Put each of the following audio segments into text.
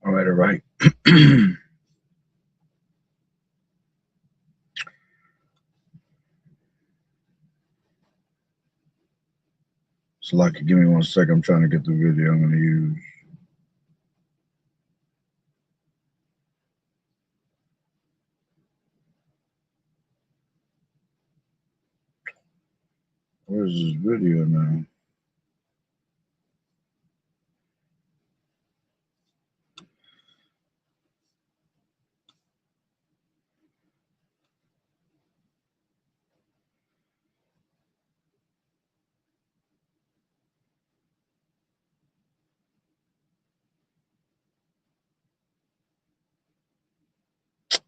All right, all right. So, like, give me 1 second. I'm trying to get the video I'm going to use. Where's this video now?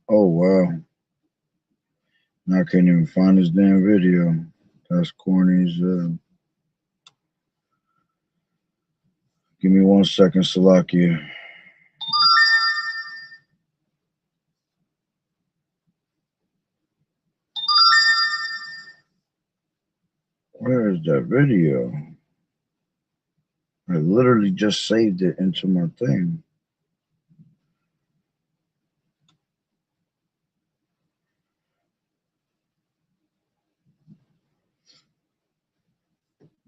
Oh, wow. Now I can't even find this damn video. That's corny as Give me 1 second, Salakia. Where is that video? I literally just saved it into my thing.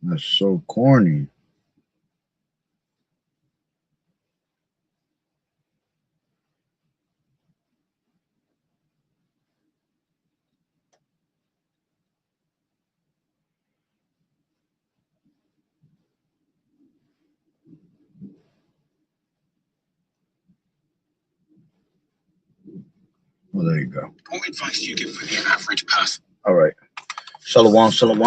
That's so corny. Well, there you go. What advice do you give for the average person? All right. Shalom, shalom.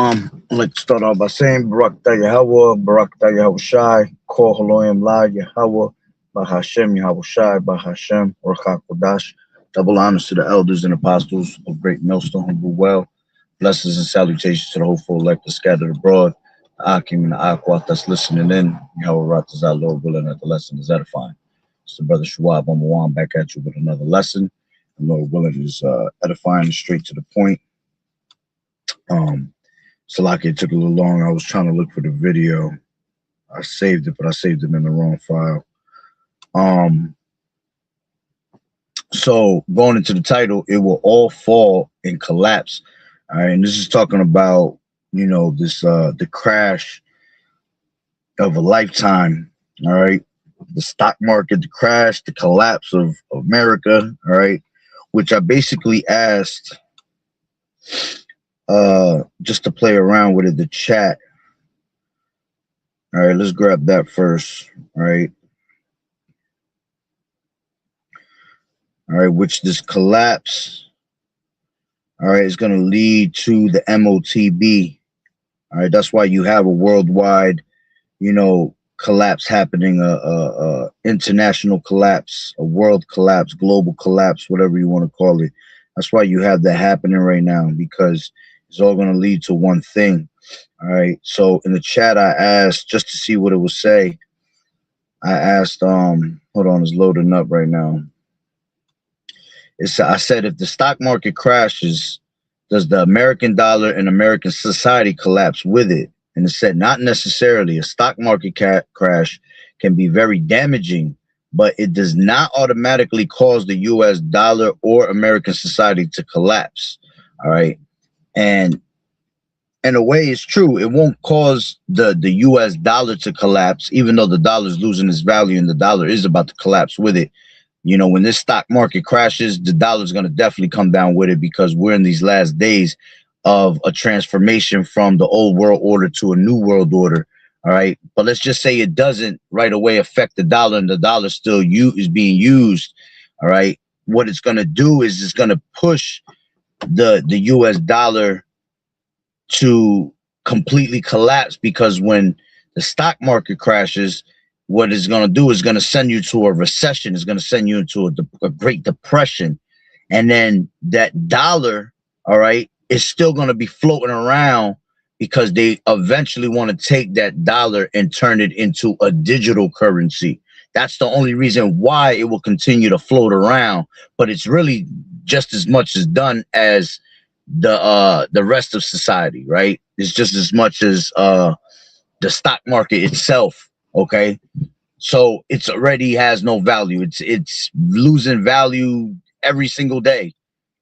I'd like to start off by saying Barak Yahweh, Barak Yahweh Shai, Kol Haloyim La Yahweh, Bahashem Yahweh Shai, Bahashem Orchak Kodash. Double honors to the elders and apostles of Great Millstone who do well. Blessings and salutations to the hopeful elect scattered abroad. The Akim and the Aquat that's listening in. Yahweh Ratazah, Lord willing, that the lesson is edifying. It's the brother Shuab Amawan back at you with another lesson. And Lord willing is edifying and straight to the point. Salaki, it took a little long. I was trying to look for the video. I saved it, but I saved it in the wrong file. So going into the title, it will all fall and collapse. All right, and this is talking about, you know, this the crash of a lifetime. All right, the stock market, the crash, the collapse of America. All right, which I basically asked just to play around with it, the chat. All right, let's grab that first. All right. All right, which this collapse, all right, is going to lead to the MOTB. All right, that's why you have a worldwide, you know, collapse happening, international collapse, a world collapse, global collapse, whatever you want to call it. That's why you have that happening right now, because it's all going to lead to one thing. All right, so in the chat, I asked just to see what it would say. I asked, hold on, it's loading up right now. I said, if the stock market crashes, does the American dollar and American society collapse with it? And it said, not necessarily. A stock market crash can be very damaging, but it does not automatically cause the U.S. dollar or American society to collapse. All right. And in a way, it's true. It won't cause the U.S. dollar to collapse, even though the dollar is losing its value and the dollar is about to collapse with it. You know, when this stock market crashes, the dollar is going to definitely come down with it, because we're in these last days of a transformation from the old world order to a new world order. All right. But let's just say it doesn't right away affect the dollar, and the dollar still is being used. All right. what it's going to do is it's going to push the US dollar to completely collapse, because when the stock market crashes, what it's going to do is going to send you to a recession. It's going to send you into a Great Depression. And then that dollar, all right, is still going to be floating around, because they eventually want to take that dollar and turn it into a digital currency. That's the only reason why it will continue to float around. But it's really just as much as done as the rest of society, right? It's just as much as the stock market itself. Okay, so it's already has no value. It's losing value every single day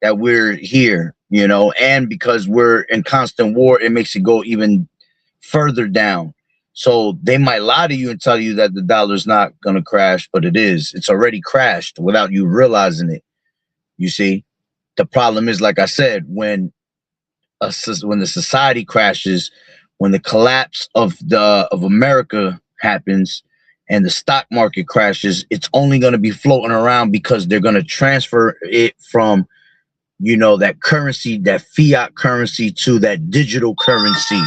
that we're here, you know, and because we're in constant war, it makes it go even further down. So they might lie to you and tell you that the dollar's not going to crash, but it is. It's already crashed without you realizing it. You see, the problem is, like I said, when the society crashes, when the collapse of America happens, and the stock market crashes, it's only going to be floating around, because they're going to transfer it from, you know, that currency, that fiat currency, to that digital currency.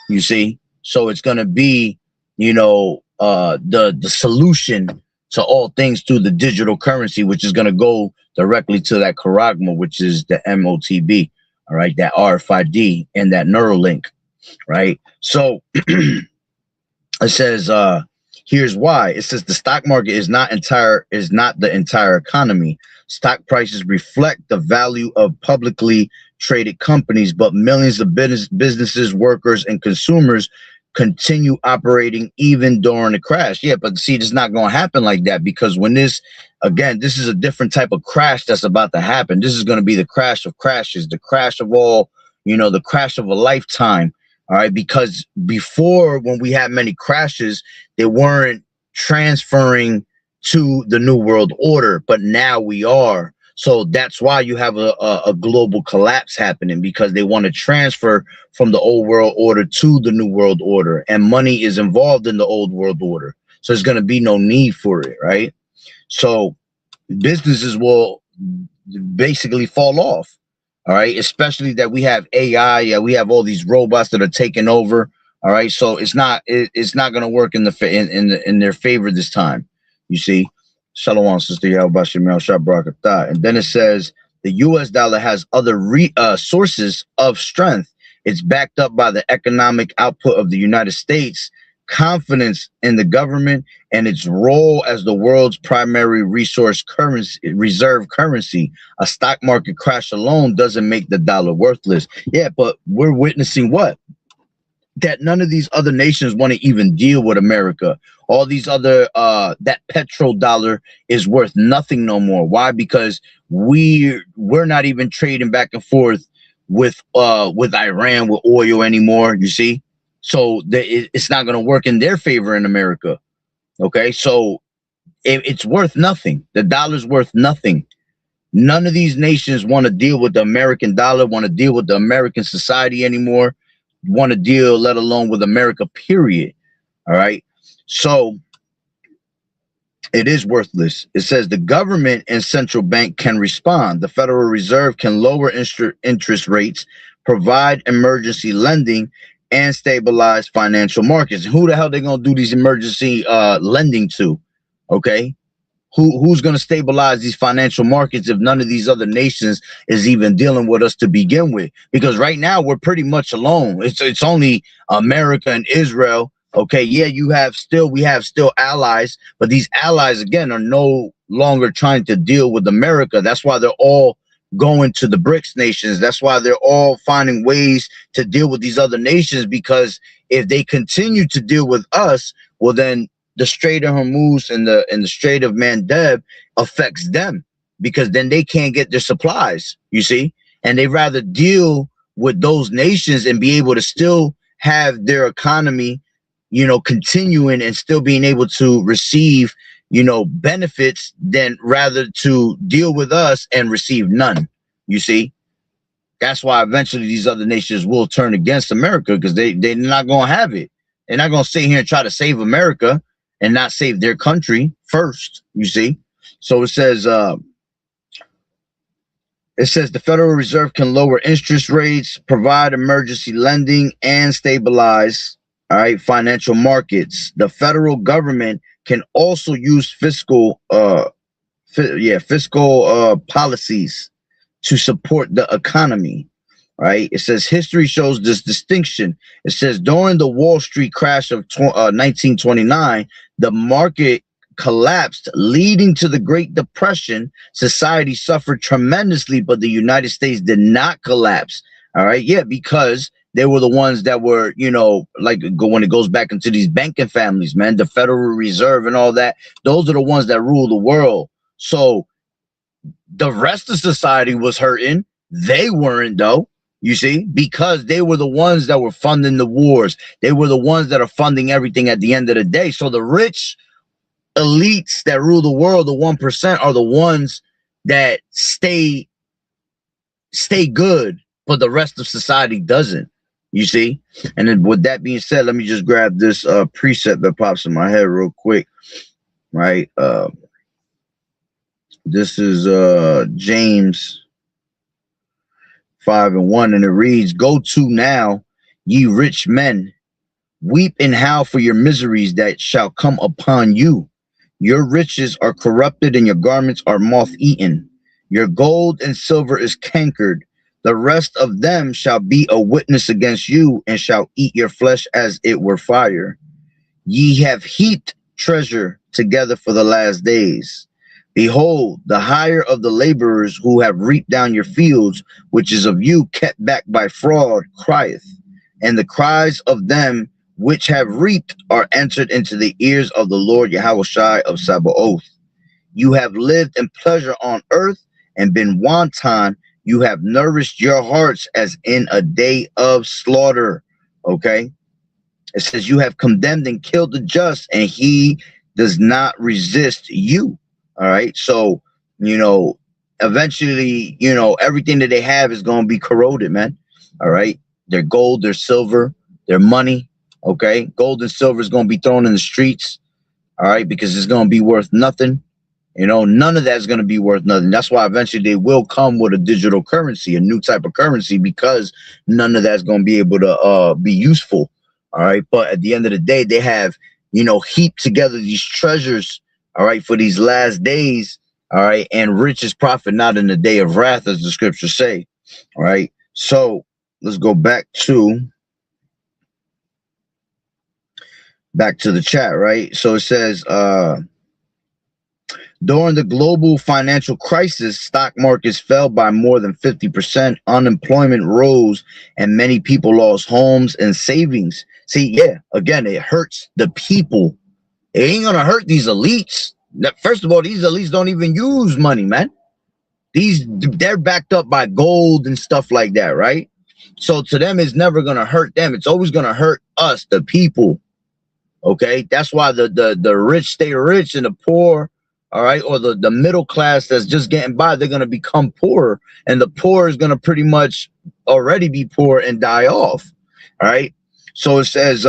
You see, so it's going to be, you know, the solution to all things through the digital currency, which is going to go directly to that Charagma, which is the MOTB, all right, that RFID and that Neuralink, right? So it says, here's why. It says the stock market is not the entire economy. Stock prices reflect the value of publicly traded companies, but millions of businesses, workers, and consumers continue operating even during the crash. Yeah, but see, it's not going to happen like that, because when this is a different type of crash that's about to happen. This is going to be the crash of crashes, the crash of all, you know, the crash of a lifetime. All right, because before, when we had many crashes, they weren't transferring to the New World Order, but now we are. So that's why you have a global collapse happening, because they want to transfer from the old world order to the New World Order, and money is involved in the old world order. So there's going to be no need for it, right? So businesses will basically fall off. All right, especially that we have AI, yeah, we have all these robots that are taking over. All right, so it's not going to work in their favor this time. You see, Shalom, sister Yahweh Shemel Shabrakatah. And then it says the U.S. dollar has other sources of strength. It's backed up by the economic output of the United States, confidence in the government, and its role as the world's primary reserve currency. A stock market crash alone doesn't make the dollar worthless. Yeah, but we're witnessing what? That none of these other nations want to even deal with America. All these other, that petrodollar is worth nothing no more. Why? Because we're not even trading back and forth with Iran with oil anymore. You see, so it's not going to work in their favor in America. Okay, so it's worth nothing. The dollar's worth nothing. None of these nations want to deal with the American dollar, want to deal with the American society anymore, want to deal, let alone with America, period. All right. So it is worthless. It says the government and central bank can respond. The Federal Reserve can lower interest rates, provide emergency lending, and stabilize financial markets. Who the hell they going to do these emergency lending to? Okay. Who's going to stabilize these financial markets if none of these other nations is even dealing with us to begin with? Because right now we're pretty much alone. It's only America and Israel. Okay, yeah, we have still allies, but these allies again are no longer trying to deal with America. That's why they're all going to the BRICS nations. That's why they're all finding ways to deal with these other nations, because if they continue to deal with us, well then the Strait of Hormuz and the Strait of Mandeb affects them, because then they can't get their supplies, you see, and they rather deal with those nations and be able to still have their economy, you know, continuing and still being able to receive, you know, benefits, than rather to deal with us and receive none. You see, that's why eventually these other nations will turn against America, because they're not going to have it. They're not going to sit here and try to save America and not save their country first, you see. So it says It says the Federal Reserve can lower interest rates, provide emergency lending, and stabilize, all right, financial markets. The federal government can also use fiscal policies to support the economy. Right? It says history shows this distinction. It says during the Wall Street crash of 1929, the market collapsed, leading to the Great Depression. Society suffered tremendously, but the United States did not collapse. All right, yeah, because they were the ones that were, you know, like when it goes back into these banking families, man, the Federal Reserve and all that. Those are the ones that rule the world. So the rest of society was hurting. They weren't, though. You see, because they were the ones that were funding the wars. They were the ones that are funding everything at the end of the day. So the rich elites that rule the world, the 1%, are the ones that stay good, but the rest of society doesn't. You see? And then with that being said, let me just grab this precept that pops in my head real quick. Right? This is James 5:1, and it reads, "Go to now, ye rich men, weep and howl for your miseries that shall come upon you. Your riches are corrupted, and your garments are moth-eaten. Your gold and silver is cankered. The rest of them shall be a witness against you, and shall eat your flesh as it were fire. Ye have heaped treasure together for the last days. Behold, the hire of the laborers who have reaped down your fields, which is of you, kept back by fraud, crieth. And the cries of them which have reaped are entered into the ears of the Lord Yahushua of Sabaoth. You have lived in pleasure on earth and been wanton. You have nourished your hearts as in a day of slaughter." Okay? It says, "You have condemned and killed the just, and he does not resist you." All right. So, you know, eventually, you know, everything that they have is going to be corroded, man. All right. Their gold, their silver, their money. Okay. Gold and silver is going to be thrown in the streets. All right. Because it's going to be worth nothing. You know, none of that is going to be worth nothing. That's why eventually they will come with a digital currency, a new type of currency, because none of that's going to be able to be useful. All right. But at the end of the day, they have, you know, heaped together these treasures, all right, for these last days, all right, and riches profit not in the day of wrath, as the scriptures say, all right. So let's go back to the chat, right? So it says, during the global financial crisis, stock markets fell by more than 50%, unemployment rose, and many people lost homes and savings. See, yeah, again, it hurts the people. It ain't gonna hurt these elites. First of all, these elites don't even use money, man. They're backed up by gold and stuff like that, right? So to them, it's never gonna hurt them. It's always gonna hurt us, the people. Okay, that's why the rich stay rich and the poor, all right, or the middle class that's just getting by, they're gonna become poorer, and the poor is gonna pretty much already be poor and die off. All right. So it says,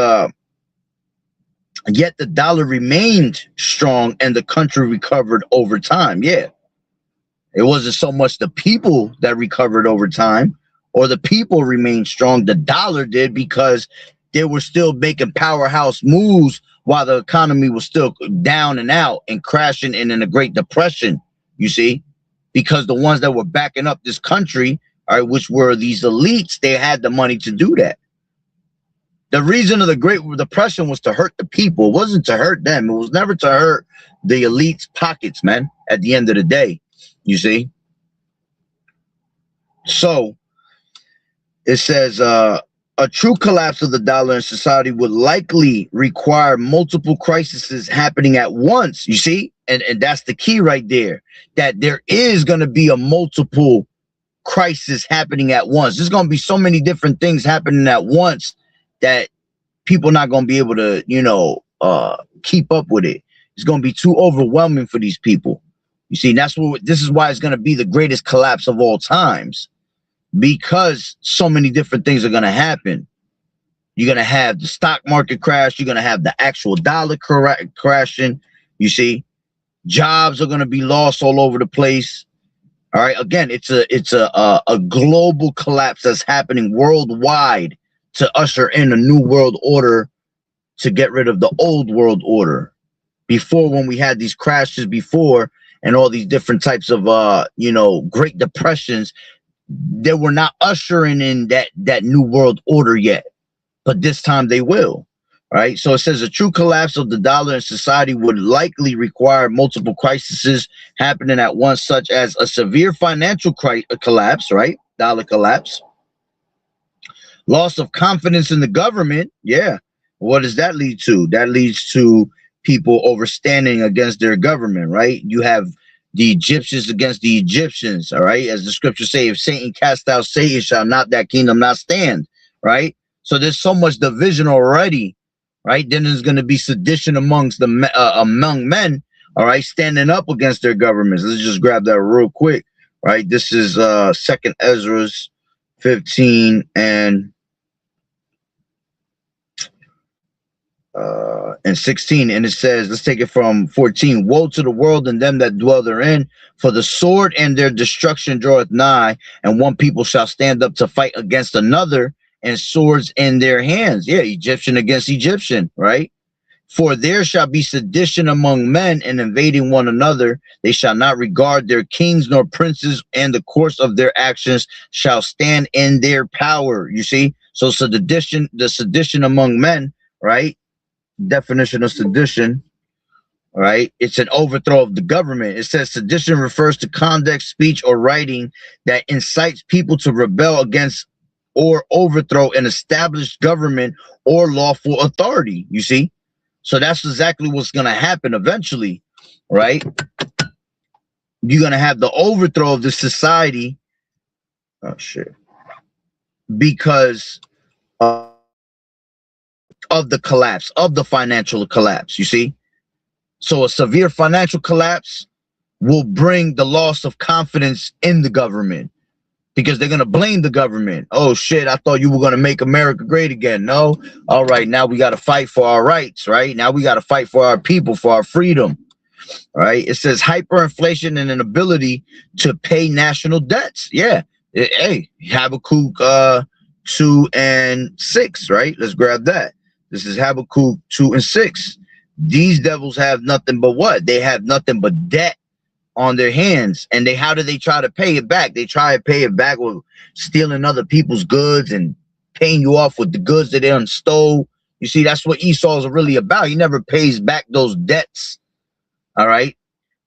yet the dollar remained strong and the country recovered over time. Yeah. It wasn't so much the people that recovered over time or the people remained strong. The dollar did, because they were still making powerhouse moves while the economy was still down and out and crashing and in a Great Depression, you see, because the ones that were backing up this country, all right, which were these elites, they had the money to do that. The reason of the Great Depression was to hurt the people. It wasn't to hurt them. It was never to hurt the elite's pockets, man, at the end of the day, you see. So it says, a true collapse of the dollar in society would likely require multiple crises happening at once, you see. And that's the key right there, that there is going to be a multiple crisis happening at once. There's going to be so many different things happening at once that people not going to be able to, you know, keep up with it. It's going to be too overwhelming for these people. You see, this is why it's going to be the greatest collapse of all times, because so many different things are going to happen. You're going to have the stock market crash. You're going to have the actual dollar crashing. You see, jobs are going to be lost all over the place. All right. Again, it's a global collapse that's happening worldwide to usher in a new world order to get rid of the old world order. Before, when we had these crashes before and all these different types of Great Depressions, they were not ushering in that new world order yet, but this time they will. Right. So it says a true collapse of the dollar in society would likely require multiple crises happening at once, such as a severe financial collapse, right? Dollar collapse, loss of confidence in the government. Yeah. What does that lead to? That leads to people overstanding against their government, right? You have the Egyptians against the Egyptians, all right? As the scriptures say, if Satan cast out Satan, shall not that kingdom not stand, right? So there's so much division already, right? Then there's going to be sedition amongst among men, all right, standing up against their governments. Let's just grab that real quick, right? This is Second Ezra's 15 and 16, and it says, let's take it from 14. Woe to the world and them that dwell therein, for the sword and their destruction draweth nigh, and one people shall stand up to fight against another, and swords in their hands. Yeah, Egyptian against Egyptian, right? For there shall be sedition among men, and invading one another. They shall not regard their kings nor princes, and the course of their actions shall stand in their power. You see? So the sedition among men, right? Definition of sedition, right? It's an overthrow of the government. It says sedition refers to conduct, speech, or writing that incites people to rebel against or overthrow an established government or lawful authority. You see? So that's exactly what's going to happen eventually, right? You're going to have the overthrow of the society. Oh, shit. Because of the collapse, of the financial collapse, you see? So a severe financial collapse will bring the loss of confidence in the government, because they're going to blame the government. Oh, shit, I thought you were going to make America great again. No. All right, now we got to fight for our rights, right? Now we got to fight for our people, for our freedom, right? It says hyperinflation and an ability to pay national debts. Yeah. Hey, Habakkuk 2 and 6, right? Let's grab that. This is Habakkuk 2 and 6. These devils have nothing but what? They have nothing but debt on their hands. And how do they try to pay it back? They try to pay it back with stealing other people's goods and paying you off with the goods that they stole. You see, that's what Esau is really about. He never pays back those debts. All right.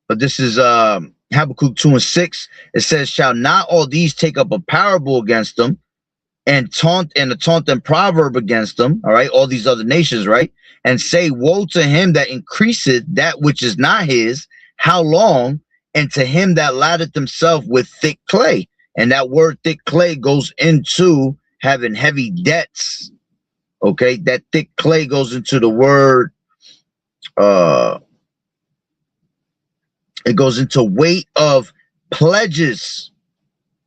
But this is Habakkuk 2 and 6. It says, shall not all these take up a parable against them, and a taunt and proverb against them, all right, all these other nations, right, and say, woe to him that increaseth that which is not his, how long, and to him that laddeth himself with thick clay. And that word thick clay goes into having heavy debts, okay? That thick clay goes into the word, it goes into weight of pledges,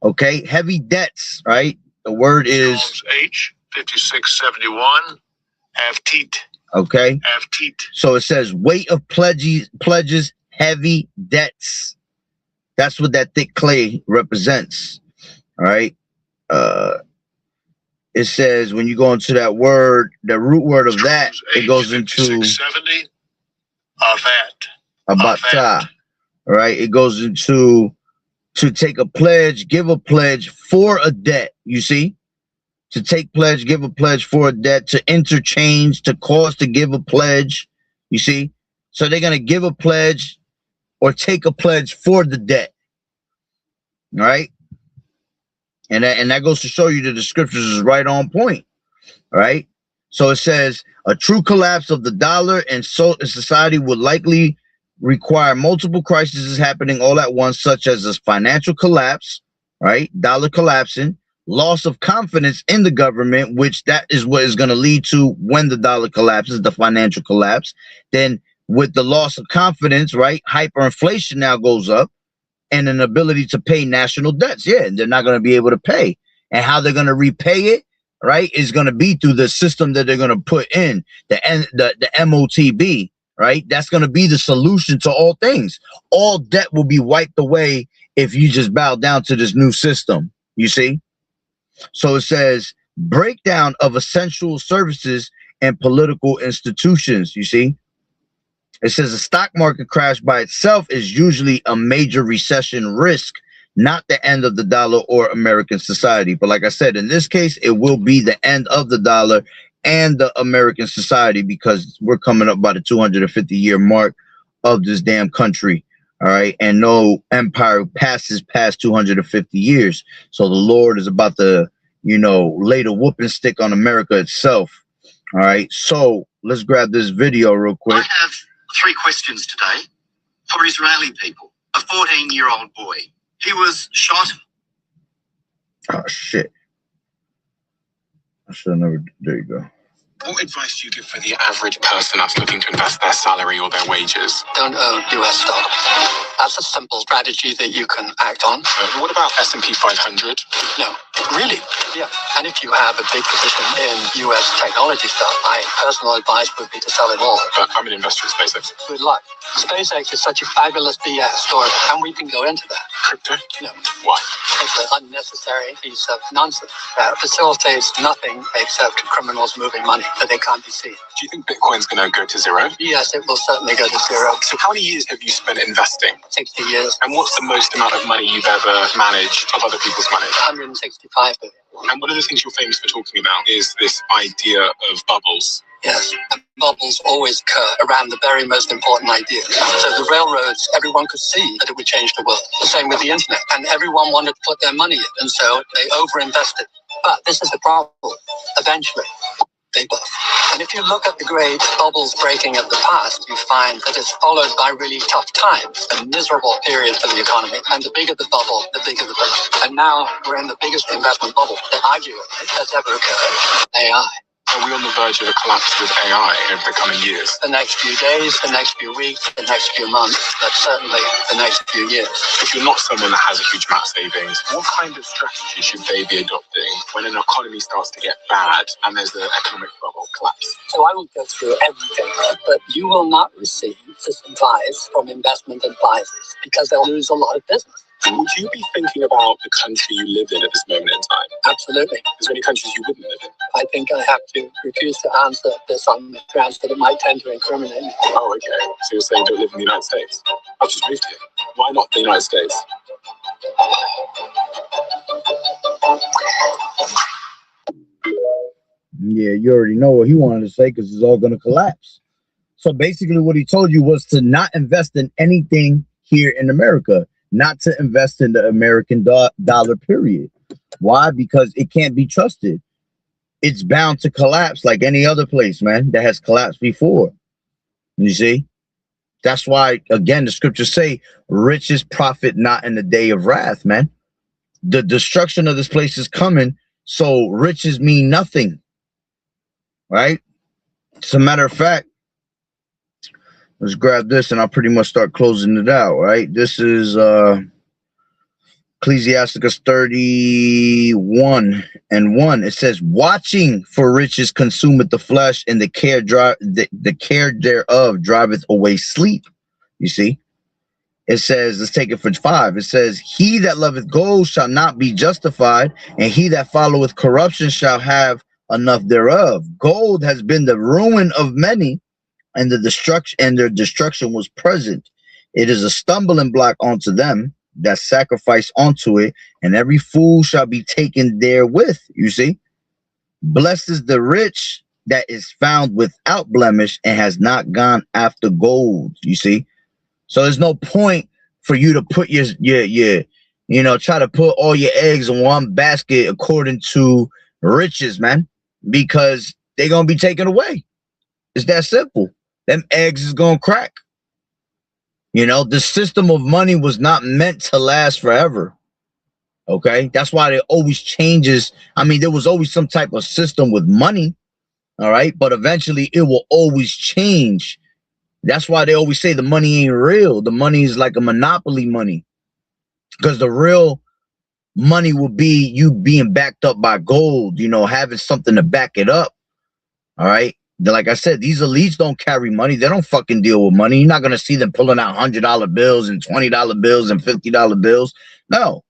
okay? Heavy debts, right? The word is H 5671 Afteet. Okay. Afteet. So it says weight of pledges, heavy debts. That's what that thick clay represents. All right. It says when you go into that word, the root word of that, it goes into 5670 Abat. All right. It goes into to take a pledge, give a pledge for a debt, you see? To take pledge, give a pledge for a debt, to interchange, to cause to give a pledge, you see? So they're going to give a pledge or take a pledge for the debt, all right? And that goes to show you that the scriptures is right on point, all right? So it says, a true collapse of the dollar and society would likely require multiple crises happening all at once, such as a financial collapse, right? Dollar collapsing, loss of confidence in the government, which that is what is going to lead to when the dollar collapses, the financial collapse. Then with the loss of confidence, right? Hyperinflation now goes up, and an ability to pay national debts. Yeah, they're not going to be able to pay. And how they're going to repay it, right, is going to be through the system that they're going to put in, the MOTB, right? That's going to be the solution to all things. All debt will be wiped away if you just bow down to this new system. You see? So it says breakdown of essential services and political institutions. You see? It says a stock market crash by itself is usually a major recession risk, not the end of the dollar or American society. But like I said, in this case, it will be the end of the dollar and the American society, because we're coming up by the 250-year mark of this damn country. All right. And no empire passes past 250 years. So the Lord is about to, you know, lay the whooping stick on America itself. All right. So let's grab this video real quick. I have 3 questions today for Israeli people. A 14-year-old boy. He was shot. Oh, shit. I should have never. There you go. What advice do you give for the average person that's looking to invest their salary or their wages? Don't own US stock. That's a simple strategy that you can act on. What about S&P 500? No, really? Yeah. And if you have a big position in US technology stuff, my personal advice would be to sell it all. But I'm an investor in SpaceX. Good luck. SpaceX is such a fabulous BS story, and we can go into that. Crypto? No. Why? It's an unnecessary piece of nonsense that facilitates nothing except criminals moving money that they can't be seen. Do you think Bitcoin's going to go to zero? Yes, it will certainly go to zero. So how many years have you spent investing? 60 years. And what's the most amount of money you've ever managed of other people's money? 165 billion. And one of the things you're famous for talking about is this idea of bubbles. Yes, and bubbles always occur around the very most important ideas. So the railroads, everyone could see that it would change the world. The same with the internet. And everyone wanted to put their money in. And so they overinvested. But this is the problem. Eventually, they bust. And if you look at the great bubbles breaking of the past, you find that it's followed by really tough times, a miserable period for the economy. And the bigger the bubble, the bigger the bubble. And now we're in the biggest investment bubble that arguably has ever occurred. AI. Are we on the verge of a collapse with AI over the coming years? The next few days, the next few weeks, the next few months, but certainly the next few years. If you're not someone that has a huge amount of savings, what kind of strategy should they be adopting when an economy starts to get bad and there's the economic bubble collapse? So I will go through everything, but you will not receive this advice from investment advisors because they'll lose a lot of business. Would you be thinking about the country you live in at this moment in time? Absolutely. Is there any countries you wouldn't live in? I think I have to refuse to answer this on the grounds that it might tend to incriminate me. Oh, okay. So you're saying don't live in the United States? I've just moved here. Why not the United States? Yeah, you already know what he wanted to say, because it's all going to collapse. So basically what he told you was to not invest in anything here in America, not to invest in the American dollar, period. Why? Because it can't be trusted. It's bound to collapse like any other place, man, that has collapsed before. You see? That's why, again, the scriptures say, riches profit not in the day of wrath, man. The destruction of this place is coming, so riches mean nothing. Right? As a matter of fact, let's grab this and I'll pretty much start closing it out, right? This is Ecclesiasticus 31:1. It says, watching for riches consumeth the flesh, and the care thereof driveth away sleep. You see? It says, let's take it for 5. It says, he that loveth gold shall not be justified, and he that followeth corruption shall have enough thereof. Gold has been the ruin of many, and their destruction was present. It is a stumbling block unto them that sacrifice unto it, and every fool shall be taken therewith. You see? Blessed is the rich that is found without blemish and has not gone after gold. You see? So there's no point for you to put your try to put all your eggs in one basket according to riches, man, because they're gonna be taken away. It's that simple. Them eggs is gonna crack. You know, the system of money was not meant to last forever. Okay, that's why it always changes. I mean, there was always some type of system with money. All right, but eventually it will always change. That's why they always say the money ain't real. The money is like a monopoly money, because the real money will be you being backed up by gold, you know, having something to back it up. All right. like I said, these elites don't carry money. They don't fucking deal with money. You're not gonna see them pulling out $100 bills and $20 bills and $50 bills. No,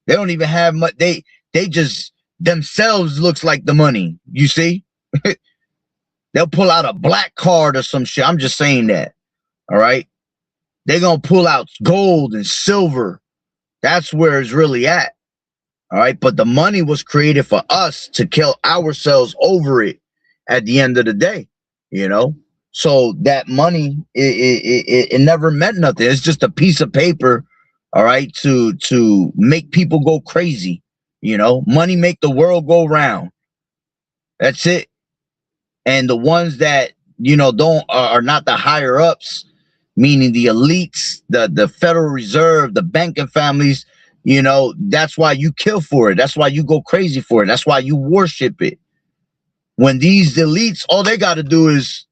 they don't even have much. They just themselves looks like the money. You see, they'll pull out a black card or some shit. I'm just saying that. All right, they're gonna pull out gold and silver. That's where it's really at. All right, but the money was created for us to kill ourselves over it at the end of the day, you know. So that money, it never meant nothing. It's just a piece of paper, all right, to make people go crazy. You know, money make the world go round. That's it. And the ones that, you know, are not the higher ups, meaning the elites, the Federal Reserve, the banking families, you know, that's why you kill for it. That's why you go crazy for it. That's why you worship it. When these elites, all they got to do is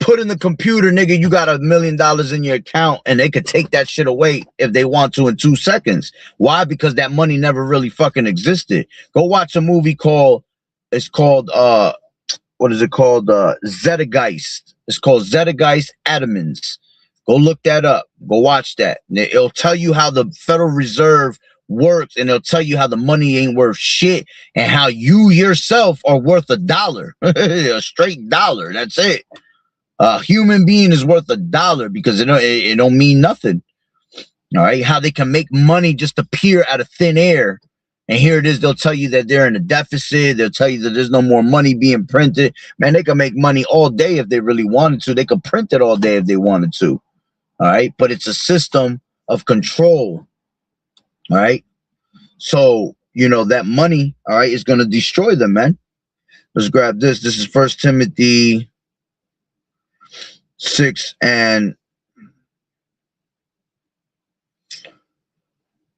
put in the computer, nigga, you got $1 million in your account, and they could take that shit away if they want to in 2 seconds. Why? Because that money never really fucking existed. Go watch a movie called, what is it called? Zeitgeist. It's called Zeitgeist Adamans. Go look that up. Go watch that. It'll tell you how the Federal Reserve works, and it'll tell you how the money ain't worth shit, and how you yourself are worth $1. A straight dollar. That's it. A human being is worth $1 because it don't mean nothing. All right. How they can make money just appear out of thin air. And here it is. They'll tell you that they're in a deficit. They'll tell you that there's no more money being printed. Man, they can make money all day if they really wanted to. They could print it all day if they wanted to. All right. But it's a system of control. All right. So, you know, that money, all right, is going to destroy them, man. Let's grab this. This is 1 Timothy 6 and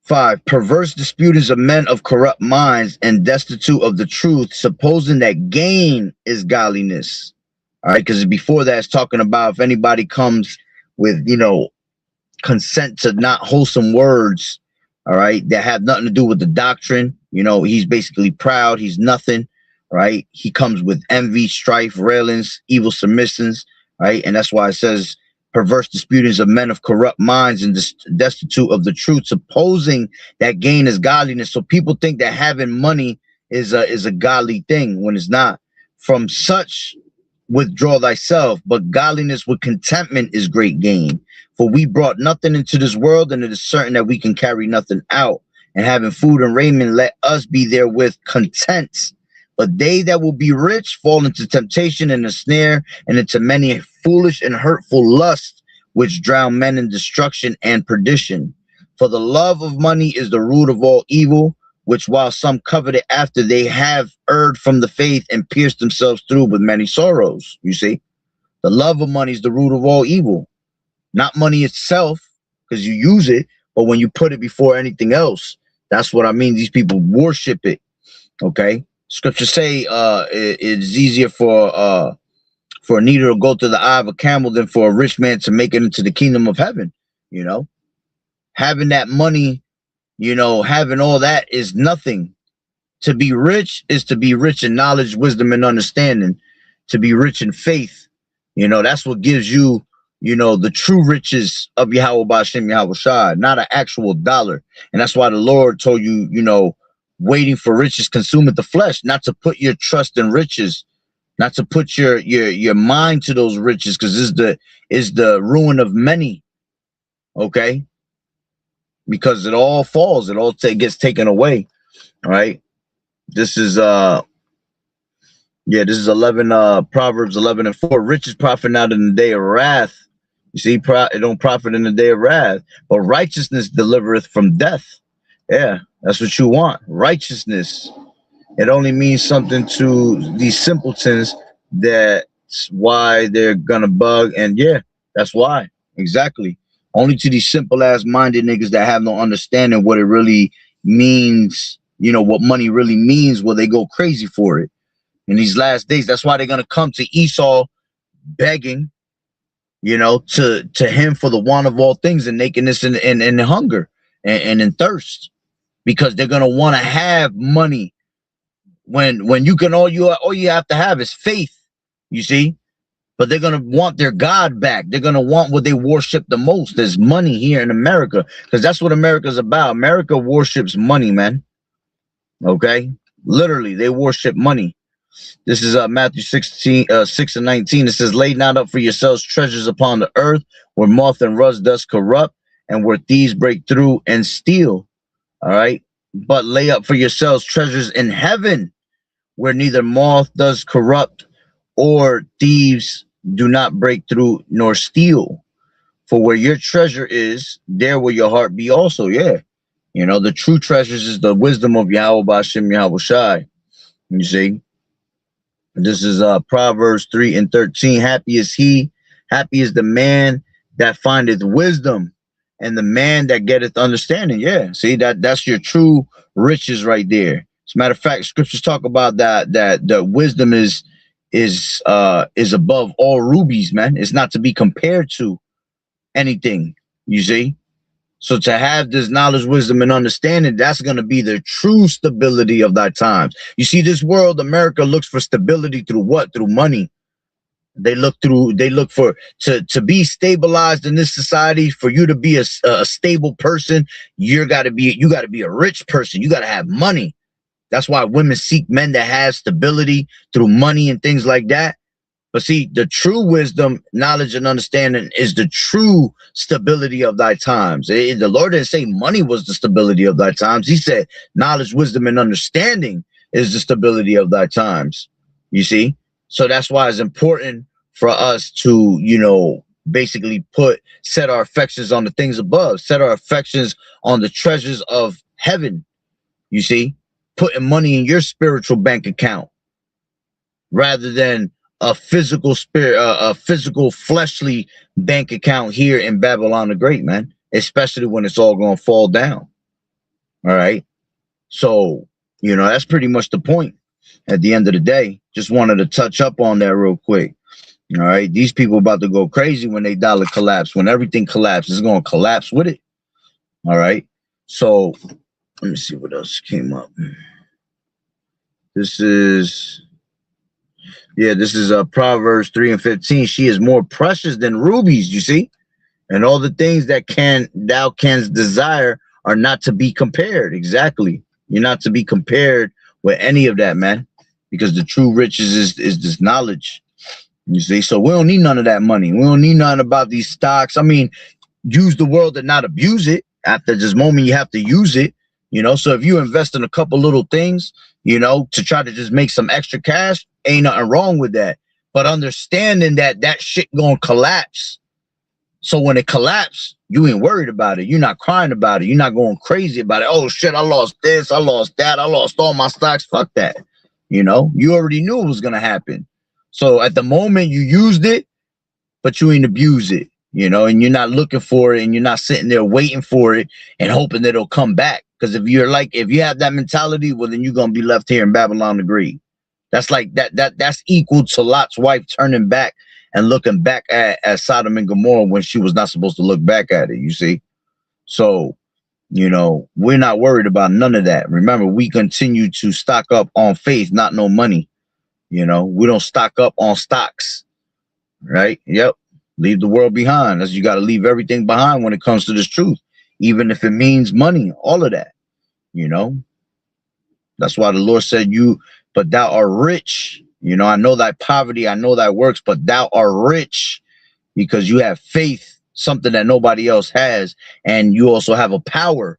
5. Perverse disputings of men of corrupt minds and destitute of the truth, supposing that gain is godliness. All right, because before that, it's talking about if anybody comes with, you know, consent to not wholesome words, all right, that have nothing to do with the doctrine. You know, he's basically proud. He's nothing, right? He comes with envy, strife, railings, evil submissions, right? And that's why it says perverse disputings of men of corrupt minds and destitute of the truth, supposing that gain is godliness. So people think that having money is a godly thing when it's not. From such withdraw thyself, but godliness with contentment is great gain. For we brought nothing into this world, and it is certain that we can carry nothing out. And having food and raiment, let us be therewith content. But they that will be rich fall into temptation and a snare, and into many foolish and hurtful lusts, which drown men in destruction and perdition. For the love of money is the root of all evil, which while some coveted after, they have erred from the faith and pierced themselves through with many sorrows. You see, the love of money is the root of all evil. Not money itself, because you use it, but when you put it before anything else, that's what I mean. These people worship it. Okay. Scriptures say it's easier for a needle to go to the eye of a camel than for a rich man to make it into the kingdom of heaven. You know, having that money, you know, having all that is nothing. To be rich is to be rich in knowledge, wisdom, and understanding. To be rich in faith, you know, that's what gives you, you know, the true riches of Yahweh B'Ashem Yahweh Shai, not an actual dollar. And that's why the Lord told you, you know, waiting for riches consumeth the flesh, not to put your trust in riches, not to put your mind to those riches, because is the ruin of many. Okay, because it all falls, it all gets taken away. All right, this is this is 11 Proverbs 11 and 4. Riches profit not in the day of wrath. You see, it don't profit in the day of wrath, but righteousness delivereth from death. Yeah, that's what you want. Righteousness. It only means something to these simpletons. That's why they're gonna bug. And yeah, that's why. Exactly. Only to these simple ass minded niggas that have no understanding what it really means, you know, what money really means, will they go crazy for it in these last days. That's why they're gonna come to Esau begging, you know, to him for the want of all things and nakedness and hunger and in thirst, because they're gonna want to have money when you can all you have to have is faith. You see? But they're going to want their God back. They're going to want what they worship the most. There's money here in America, because that's what America's about. America worships money, man. Okay? Literally, they worship money. This is Matthew 6:19. It says, lay not up for yourselves treasures upon the earth, where moth and rust does corrupt, and where thieves break through and steal. All right? But lay up for yourselves treasures in heaven, where neither moth does corrupt, or thieves do not break through nor steal. For where your treasure is, there will your heart be also. Yeah. You know, the true treasures is the wisdom of Yahweh B'Hashem Yahweh Shai. You see? This is Proverbs 3:13. Happy is the man that findeth wisdom, and the man that getteth understanding. Yeah. See, that's your true riches right there. As a matter of fact, scriptures talk about that wisdom is above all rubies, man. It's not to be compared to anything, you see. So to have this knowledge, wisdom, and understanding, that's going to be the true stability of thy times. You see, this world, America, looks for stability through what? Through money. They look for to be stabilized in this society. For you to be a stable person, you got to be a rich person. You got to have money. That's why women seek men that have stability through money and things like that. But see, the true wisdom, knowledge, and understanding is the true stability of thy times. The Lord didn't say money was the stability of thy times. He said knowledge, wisdom, and understanding is the stability of thy times. You see? So that's why it's important for us to, you know, basically set our affections on the things above, set our affections on the treasures of heaven. You see? Putting money in your spiritual bank account rather than a physical fleshly bank account here in Babylon the Great, man, especially when it's all going to fall down. All right. So, you know, that's pretty much the point at the end of the day. Just wanted to touch up on that real quick. All right. These people about to go crazy when they dollar collapse. When everything collapses, it's going to collapse with it. All right. So let me see what else came up. This is Proverbs 3:15. She is more precious than rubies, you see? And all the things that thou canst desire are not to be compared. Exactly. You're not to be compared with any of that, man. Because the true riches is this knowledge. You see? So we don't need none of that money. We don't need none about these stocks. I mean, use the world and not abuse it. After this moment, you have to use it. You know, so if you invest in a couple little things, you know, to try to just make some extra cash, ain't nothing wrong with that. But understanding that shit gonna collapse. So when it collapses, you ain't worried about it. You're not crying about it. You're not going crazy about it. Oh shit, I lost this, I lost that, I lost all my stocks. Fuck that. You know, you already knew it was gonna happen. So at the moment you used it, but you ain't abuse it, you know, and you're not looking for it, and you're not sitting there waiting for it and hoping that it'll come back. Because if you have that mentality, well, then you're gonna be left here in Babylon the Great. That's like that's equal to Lot's wife turning back and looking back at Sodom and Gomorrah when she was not supposed to look back at it, you see? So, you know, we're not worried about none of that. Remember, we continue to stock up on faith, not no money. You know, we don't stock up on stocks, right? Yep. Leave the world behind. As you got to leave everything behind when it comes to this truth. Even if it means money, all of that, you know. That's why the Lord said, but thou art rich. You know, I know thy poverty, I know thy works, but thou art rich because you have faith, something that nobody else has. And you also have a power,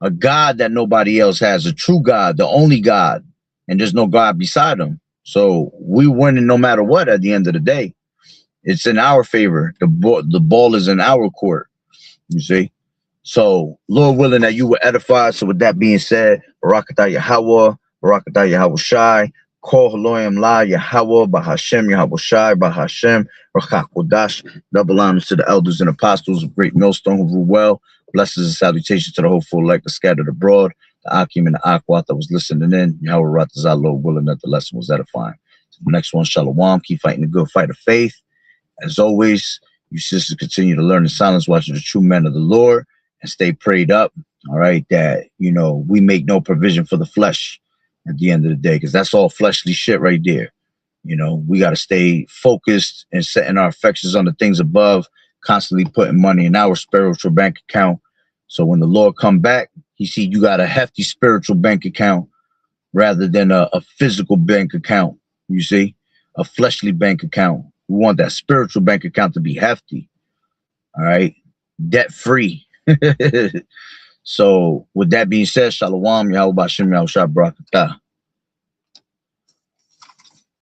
a God that nobody else has, a true God, the only God. And there's no God beside him. So we winning no matter what at the end of the day. It's in our favor. The ball is in our court, you see. So, Lord willing that you were edified. So with that being said, Barakatah Yahweh, Barakatah Yahweh Shai, Kol Haloyim La Yahweh, Bahashem Yahweh Shai, Bahashem, Rachakodash. Double honors to the elders and apostles of Great Millstone who rule well. Blessings and salutations to the hopeful elect that scattered abroad, the Akim and the Akwat that was listening in. Yahweh Ratazah, Lord willing that the lesson was edifying. So the next one, Shalom. Keep fighting the good fight of faith. As always, you sisters continue to learn in silence, watching the true men of the Lord. And stay prayed up, all right, that, you know, we make no provision for the flesh at the end of the day, because that's all fleshly shit right there. You know, we got to stay focused and setting our affections on the things above, constantly putting money in our spiritual bank account. So when the Lord come back, he see you got a hefty spiritual bank account rather than a physical bank account. You see, a fleshly bank account. We want that spiritual bank account to be hefty. All right. Debt free. So with that being said, Shalom, Yahweh Bashem, Yahweh Shah Barakatah.